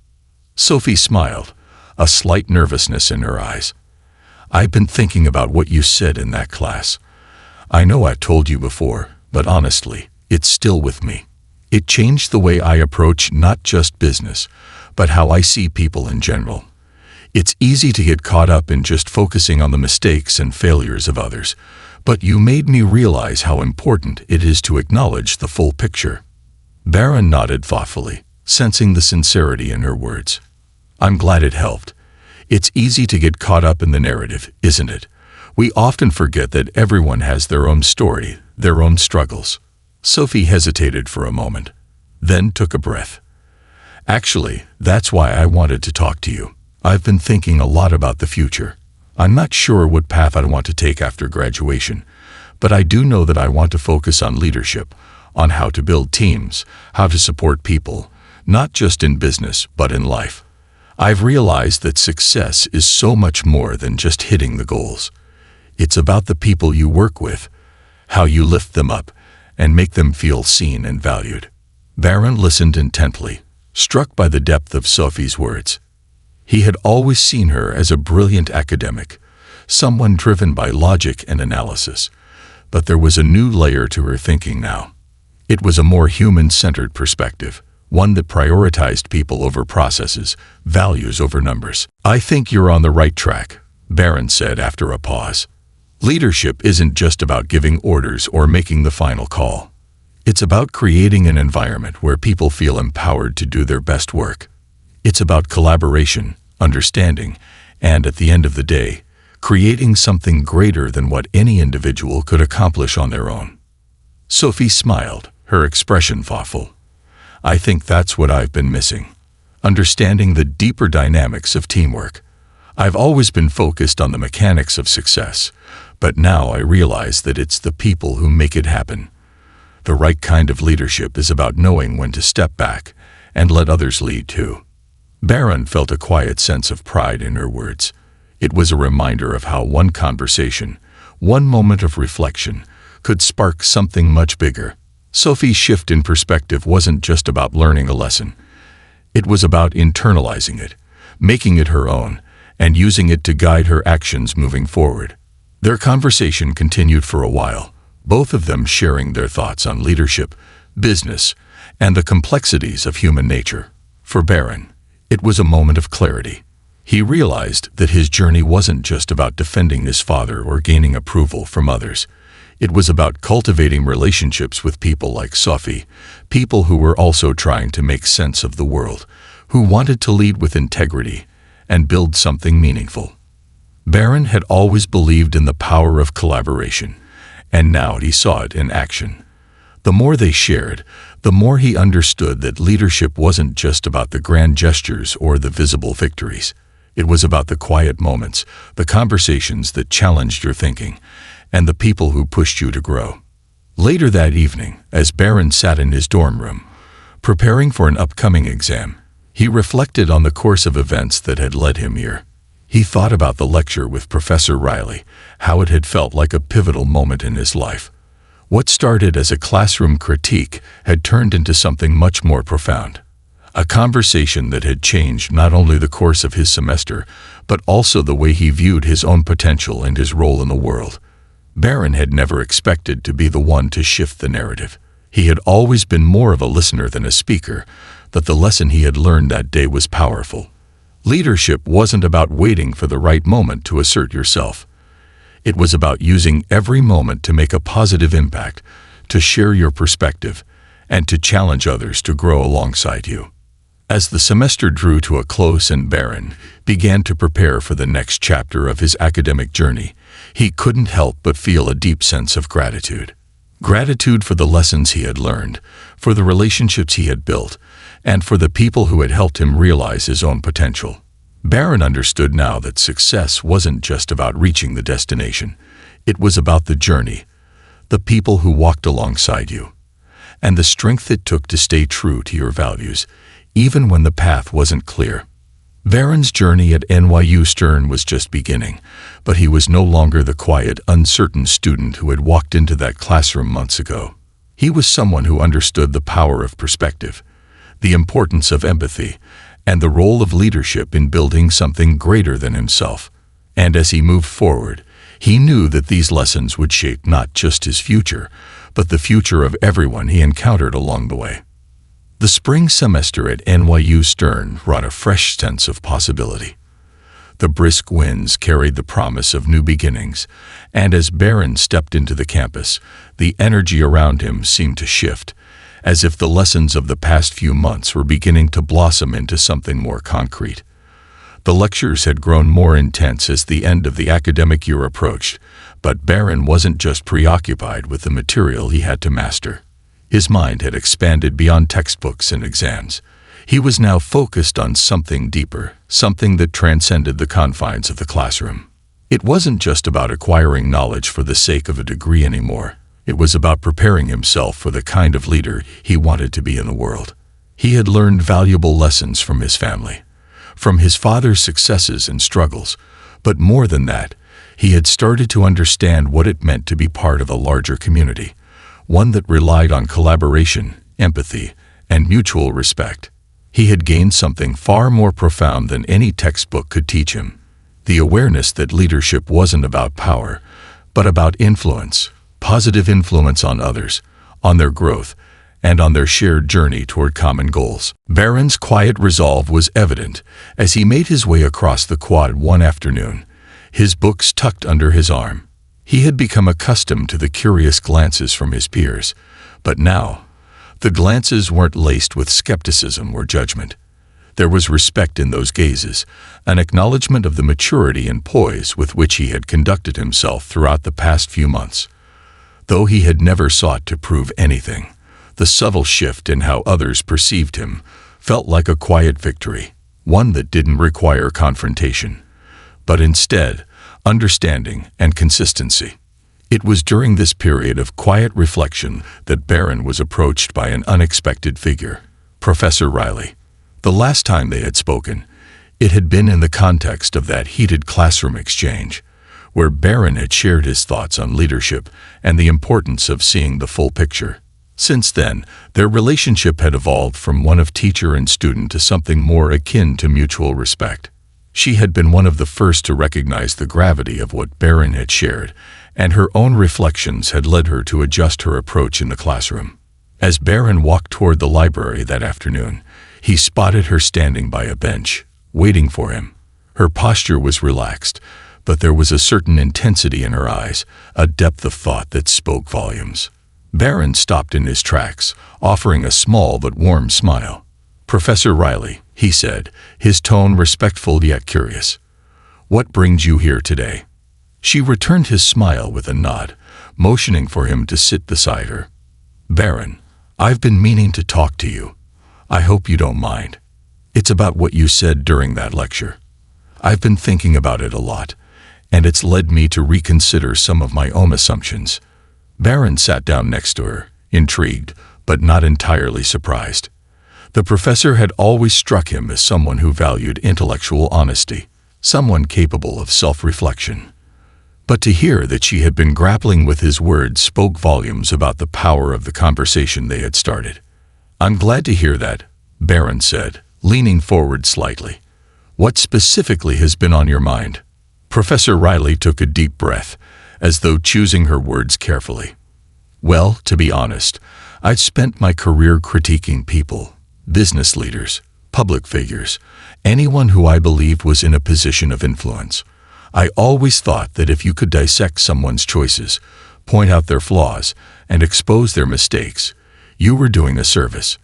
Sophie smiled, a slight nervousness in her eyes. "I've been thinking about what you said in that class. I know I've told you before, but honestly, it's still with me. It changed the way I approach not just business, but how I see people in general. It's easy to get caught up in just focusing on the mistakes and failures of others, but you made me realize how important it is to acknowledge the full picture." Baron nodded thoughtfully, sensing the sincerity in her words. "I'm glad it helped. It's easy to get caught up in the narrative, isn't it? We often forget that everyone has their own story, their own struggles." Sophie hesitated for a moment, then took a breath. "Actually, that's why I wanted to talk to you. I've been thinking a lot about the future. I'm not sure what path I want to take after graduation, but I do know that I want to focus on leadership, on how to build teams, how to support people, not just in business, but in life. I've realized that success is so much more than just hitting the goals. It's about the people you work with, how you lift them up, and make them feel seen and valued." Baron listened intently, struck by the depth of Sophie's words. He had always seen her as a brilliant academic, someone driven by logic and analysis, but there was a new layer to her thinking now. It was a more human-centered perspective, one that prioritized people over processes, values over numbers. "I think you're on the right track," Baron said after a pause. Leadership isn't just about giving orders or making the final call. It's about creating an environment where people feel empowered to do their best work. It's about collaboration, understanding, and at the end of the day, creating something greater than what any individual could accomplish on their own. Sophie smiled, her expression thoughtful. I think that's what I've been missing. Understanding the deeper dynamics of teamwork. I've always been focused on the mechanics of success, but now I realize that it's the people who make it happen. The right kind of leadership is about knowing when to step back and let others lead too. Baron felt a quiet sense of pride in her words. It was a reminder of how one conversation, one moment of reflection, could spark something much bigger. Sophie's shift in perspective wasn't just about learning a lesson. It was about internalizing it, making it her own, and using it to guide her actions moving forward. Their conversation continued for a while, both of them sharing their thoughts on leadership, business, and the complexities of human nature. For Baron, it was a moment of clarity. He realized that his journey wasn't just about defending his father or gaining approval from others. It was about cultivating relationships with people like Sophie, people who were also trying to make sense of the world, who wanted to lead with integrity and build something meaningful. Baron had always believed in the power of collaboration, and now he saw it in action. The more they shared, the more he understood that leadership wasn't just about the grand gestures or the visible victories. It was about the quiet moments, the conversations that challenged your thinking, and the people who pushed you to grow. Later that evening, as Baron sat in his dorm room, preparing for an upcoming exam, he reflected on the course of events that had led him here. He thought about the lecture with Professor Riley, how it had felt like a pivotal moment in his life. What started as a classroom critique had turned into something much more profound. A conversation that had changed not only the course of his semester, but also the way he viewed his own potential and his role in the world. Baron had never expected to be the one to shift the narrative. He had always been more of a listener than a speaker, but the lesson he had learned that day was powerful. Leadership wasn't about waiting for the right moment to assert yourself. It was about using every moment to make a positive impact, to share your perspective, and to challenge others to grow alongside you. As the semester drew to a close and Baron began to prepare for the next chapter of his academic journey, he couldn't help but feel a deep sense of gratitude. Gratitude for the lessons he had learned, for the relationships he had built, and for the people who had helped him realize his own potential. Baron understood now that success wasn't just about reaching the destination. It was about the journey, the people who walked alongside you, and the strength it took to stay true to your values, even when the path wasn't clear. Baron's journey at NYU Stern was just beginning, but he was no longer the quiet, uncertain student who had walked into that classroom months ago. He was someone who understood the power of perspective, the importance of empathy, and the role of leadership in building something greater than himself. And as he moved forward, he knew that these lessons would shape not just his future, but the future of everyone he encountered along the way. The spring semester at NYU Stern brought a fresh sense of possibility. The brisk winds carried the promise of new beginnings, and as Baron stepped into the campus, the energy around him seemed to shift, as if the lessons of the past few months were beginning to blossom into something more concrete. The lectures had grown more intense as the end of the academic year approached, but Baron wasn't just preoccupied with the material he had to master. His mind had expanded beyond textbooks and exams. He was now focused on something deeper, something that transcended the confines of the classroom. It wasn't just about acquiring knowledge for the sake of a degree anymore. It was about preparing himself for the kind of leader he wanted to be in the world. He had learned valuable lessons from his family, from his father's successes and struggles, but more than that, he had started to understand what it meant to be part of a larger community, one that relied on collaboration, empathy, and mutual respect. He had gained something far more profound than any textbook could teach him, the awareness that leadership wasn't about power, but about influence, positive influence on others, on their growth, and on their shared journey toward common goals. Baron's quiet resolve was evident as he made his way across the quad one afternoon, his books tucked under his arm. He had become accustomed to the curious glances from his peers, but now, the glances weren't laced with skepticism or judgment. There was respect in those gazes, an acknowledgement of the maturity and poise with which he had conducted himself throughout the past few months. Though he had never sought to prove anything, the subtle shift in how others perceived him felt like a quiet victory, one that didn't require confrontation, but instead, understanding and consistency. It was during this period of quiet reflection that Barron was approached by an unexpected figure, Professor Riley. The last time they had spoken, it had been in the context of that heated classroom exchange, where Barron had shared his thoughts on leadership and the importance of seeing the full picture. Since then, their relationship had evolved from one of teacher and student to something more akin to mutual respect. She had been one of the first to recognize the gravity of what Barron had shared, and her own reflections had led her to adjust her approach in the classroom. As Barron walked toward the library that afternoon, he spotted her standing by a bench, waiting for him. Her posture was relaxed, but there was a certain intensity in her eyes, a depth of thought that spoke volumes. Barron stopped in his tracks, offering a small but warm smile. "Professor Riley," he said, his tone respectful yet curious. "What brings you here today?" She returned his smile with a nod, motioning for him to sit beside her. "Barron, I've been meaning to talk to you. I hope you don't mind. It's about what you said during that lecture. I've been thinking about it a lot, and it's led me to reconsider some of my own assumptions." Barron sat down next to her, intrigued, but not entirely surprised. The professor had always struck him as someone who valued intellectual honesty, someone capable of self-reflection. But to hear that she had been grappling with his words spoke volumes about the power of the conversation they had started. "I'm glad to hear that," Barron said, leaning forward slightly. "What specifically has been on your mind?" Professor Riley took a deep breath, as though choosing her words carefully. "Well, to be honest, I've spent my career critiquing people, business leaders, public figures, anyone who I believed was in a position of influence. I always thought that if you could dissect someone's choices, point out their flaws, and expose their mistakes, you were doing a service.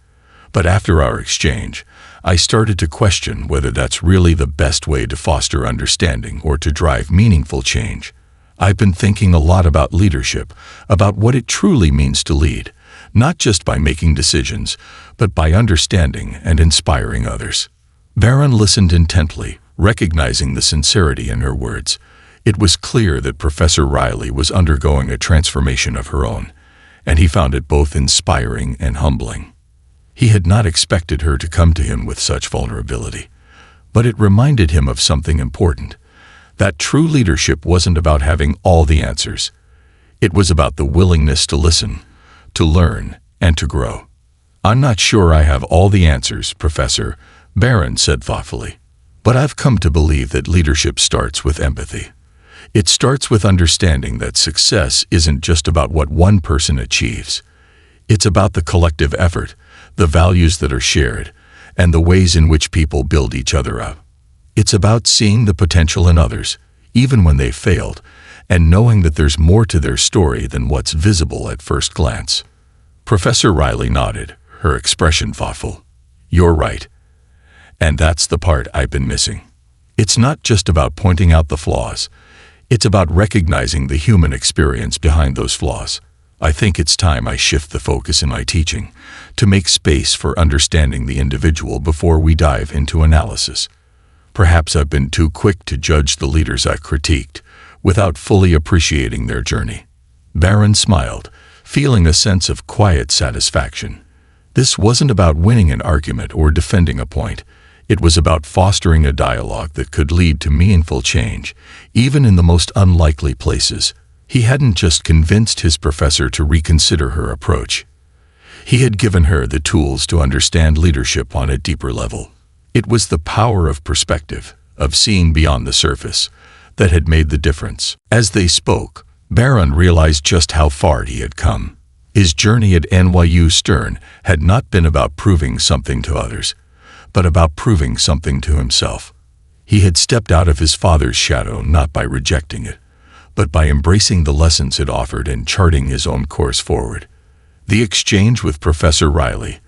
But after our exchange, I started to question whether that's really the best way to foster understanding or to drive meaningful change. I've been thinking a lot about leadership, about what it truly means to lead, not just by making decisions, but by understanding and inspiring others." Barron listened intently, recognizing the sincerity in her words. It was clear that Professor Riley was undergoing a transformation of her own, and he found it both inspiring and humbling. He had not expected her to come to him with such vulnerability, but it reminded him of something important, that true leadership wasn't about having all the answers. It was about the willingness to listen, to learn, and to grow. "I'm not sure I have all the answers, Professor," Barron said thoughtfully, "but I've come to believe that leadership starts with empathy. It starts with understanding that success isn't just about what one person achieves. It's about the collective effort, the values that are shared, and the ways in which people build each other up. It's about seeing the potential in others, even when they've failed, and knowing that there's more to their story than what's visible at first glance." Professor Riley nodded, her expression thoughtful. "You're right. And that's the part I've been missing. It's not just about pointing out the flaws. It's about recognizing the human experience behind those flaws. I think it's time I shift the focus in my teaching, to make space for understanding the individual before we dive into analysis. Perhaps I've been too quick to judge the leaders I've critiqued, without fully appreciating their journey." Barron smiled, feeling a sense of quiet satisfaction. This wasn't about winning an argument or defending a point. It was about fostering a dialogue that could lead to meaningful change, even in the most unlikely places. He hadn't just convinced his professor to reconsider her approach. He had given her the tools to understand leadership on a deeper level. It was the power of perspective, of seeing beyond the surface, that had made the difference. As they spoke, Barron realized just how far he had come. His journey at NYU Stern had not been about proving something to others, but about proving something to himself. He had stepped out of his father's shadow not by rejecting it, but by embracing the lessons it offered and charting his own course forward. The exchange with Professor Riley,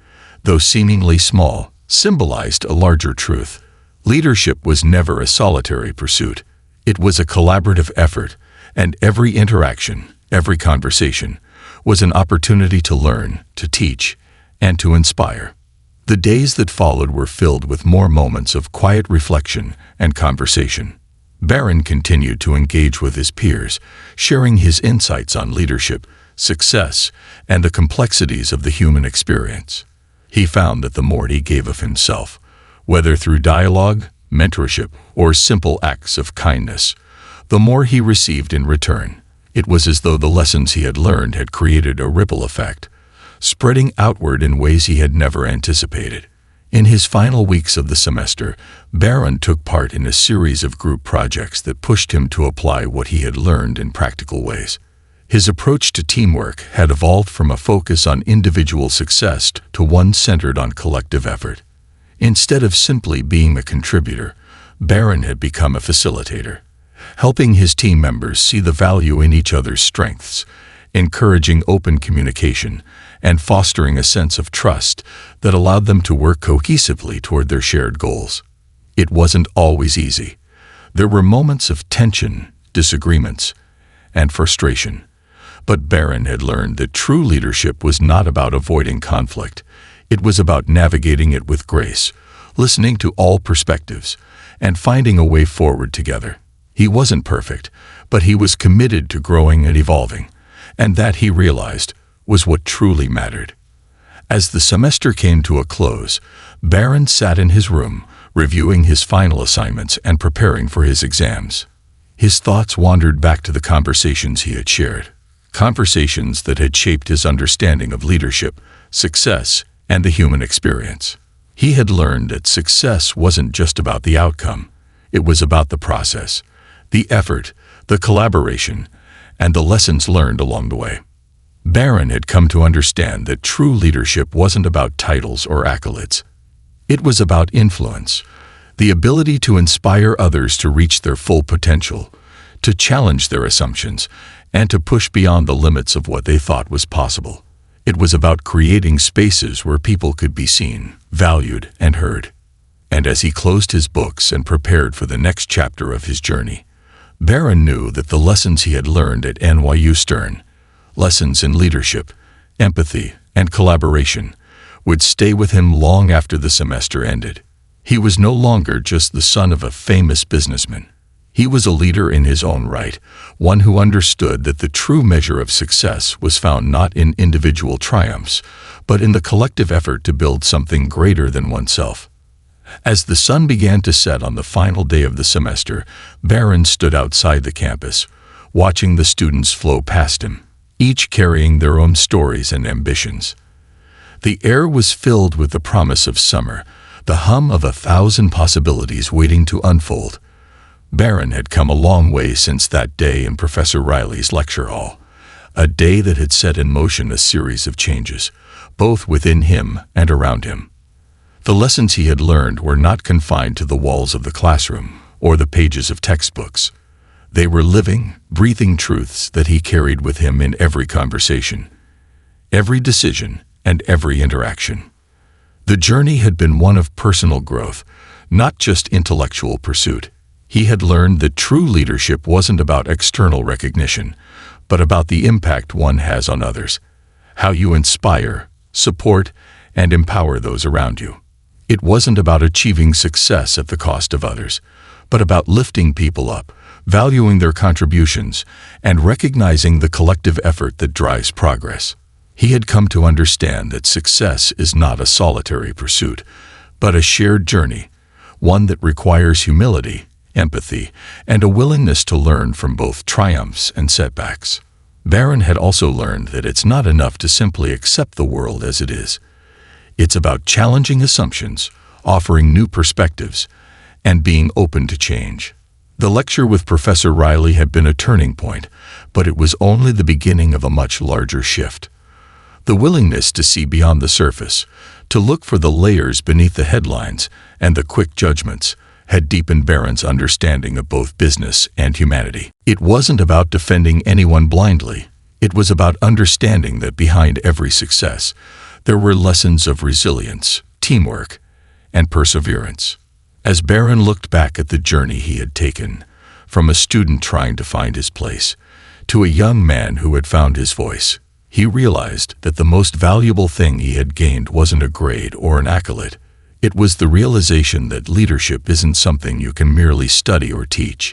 though seemingly small, symbolized a larger truth. Leadership was never a solitary pursuit. It was a collaborative effort, and every interaction, every conversation, was an opportunity to learn, to teach, and to inspire. The days that followed were filled with more moments of quiet reflection and conversation. Barron continued to engage with his peers, sharing his insights on leadership, success, and the complexities of the human experience. He found that the more he gave of himself, whether through dialogue, mentorship, or simple acts of kindness, the more he received in return. It was as though the lessons he had learned had created a ripple effect, spreading outward in ways he had never anticipated. In his final weeks of the semester, Barron took part in a series of group projects that pushed him to apply what he had learned in practical ways. His approach to teamwork had evolved from a focus on individual success to one centered on collective effort. Instead of simply being a contributor, Barron had become a facilitator, helping his team members see the value in each other's strengths, encouraging open communication, and fostering a sense of trust that allowed them to work cohesively toward their shared goals. It wasn't always easy. There were moments of tension, disagreements, and frustration. But Barron had learned that true leadership was not about avoiding conflict. It was about navigating it with grace, listening to all perspectives, and finding a way forward together. He wasn't perfect, but he was committed to growing and evolving, and that, he realized, was what truly mattered. As the semester came to a close, Barron sat in his room, reviewing his final assignments and preparing for his exams. His thoughts wandered back to the conversations he had shared, conversations that had shaped his understanding of leadership, success, and the human experience. He had learned that success wasn't just about the outcome. It was about the process, the effort, the collaboration, and the lessons learned along the way. Barron had come to understand that true leadership wasn't about titles or accolades. It was about influence, the ability to inspire others to reach their full potential, to challenge their assumptions, and to push beyond the limits of what they thought was possible. It was about creating spaces where people could be seen, valued, and heard. And as he closed his books and prepared for the next chapter of his journey, Barron knew that the lessons he had learned at NYU Stern, lessons in leadership, empathy, and collaboration, would stay with him long after the semester ended. He was no longer just the son of a famous businessman. He was a leader in his own right, one who understood that the true measure of success was found not in individual triumphs, but in the collective effort to build something greater than oneself. As the sun began to set on the final day of the semester, Barron stood outside the campus, watching the students flow past him, each carrying their own stories and ambitions. The air was filled with the promise of summer, the hum of 1,000 possibilities waiting to unfold. Barron had come a long way since that day in Professor Riley's lecture hall, a day that had set in motion a series of changes, both within him and around him. The lessons he had learned were not confined to the walls of the classroom or the pages of textbooks. They were living, breathing truths that he carried with him in every conversation, every decision, and every interaction. The journey had been one of personal growth, not just intellectual pursuit. He had learned that true leadership wasn't about external recognition, but about the impact one has on others, how you inspire, support, and empower those around you. It wasn't about achieving success at the cost of others, but about lifting people up, valuing their contributions, and recognizing the collective effort that drives progress. He had come to understand that success is not a solitary pursuit, but a shared journey, one that requires humility, empathy, and a willingness to learn from both triumphs and setbacks. Barron had also learned that it's not enough to simply accept the world as it is. It's about challenging assumptions, offering new perspectives, and being open to change. The lecture with Professor Riley had been a turning point, but it was only the beginning of a much larger shift. The willingness to see beyond the surface, to look for the layers beneath the headlines and the quick judgments, had deepened Baron's understanding of both business and humanity. It wasn't about defending anyone blindly. It was about understanding that behind every success, there were lessons of resilience, teamwork, and perseverance. As Baron looked back at the journey he had taken, from a student trying to find his place to a young man who had found his voice, he realized that the most valuable thing he had gained wasn't a grade or an accolade. It was the realization that leadership isn't something you can merely study or teach.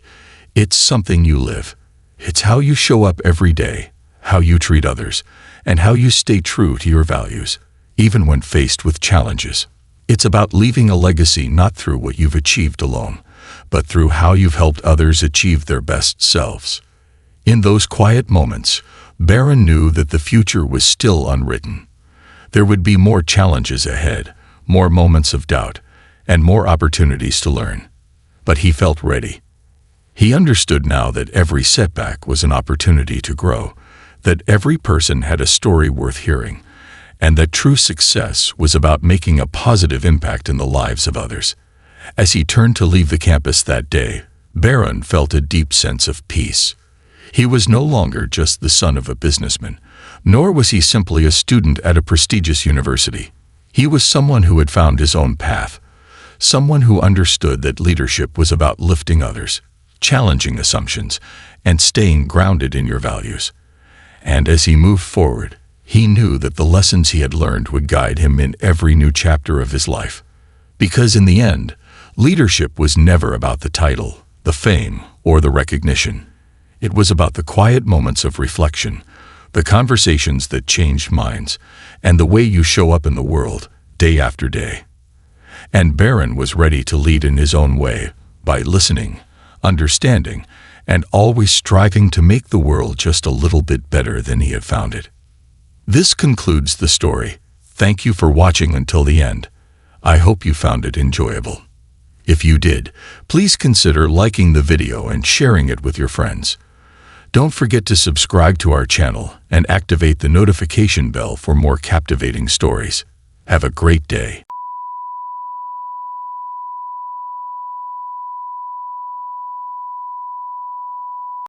It's something you live. It's how you show up every day, how you treat others, and how you stay true to your values, even when faced with challenges. It's about leaving a legacy not through what you've achieved alone, but through how you've helped others achieve their best selves. In those quiet moments, Baron knew that the future was still unwritten. There would be more challenges ahead, more moments of doubt, and more opportunities to learn. But he felt ready. He understood now that every setback was an opportunity to grow, that every person had a story worth hearing, and that true success was about making a positive impact in the lives of others. As he turned to leave the campus that day, Baron felt a deep sense of peace. He was no longer just the son of a businessman, nor was he simply a student at a prestigious university. He was someone who had found his own path, someone who understood that leadership was about lifting others, challenging assumptions, and staying grounded in your values. And as he moved forward, he knew that the lessons he had learned would guide him in every new chapter of his life. Because in the end, leadership was never about the title, the fame, or the recognition. It was about the quiet moments of reflection, the conversations that changed minds, and the way you show up in the world, day after day. And Baron was ready to lead in his own way, by listening, understanding, and always striving to make the world just a little bit better than he had found it. This concludes the story. Thank you for watching until the end. I hope you found it enjoyable. If you did, please consider liking the video and sharing it with your friends. Don't forget to subscribe to our channel and activate the notification bell for more captivating stories. Have a great day.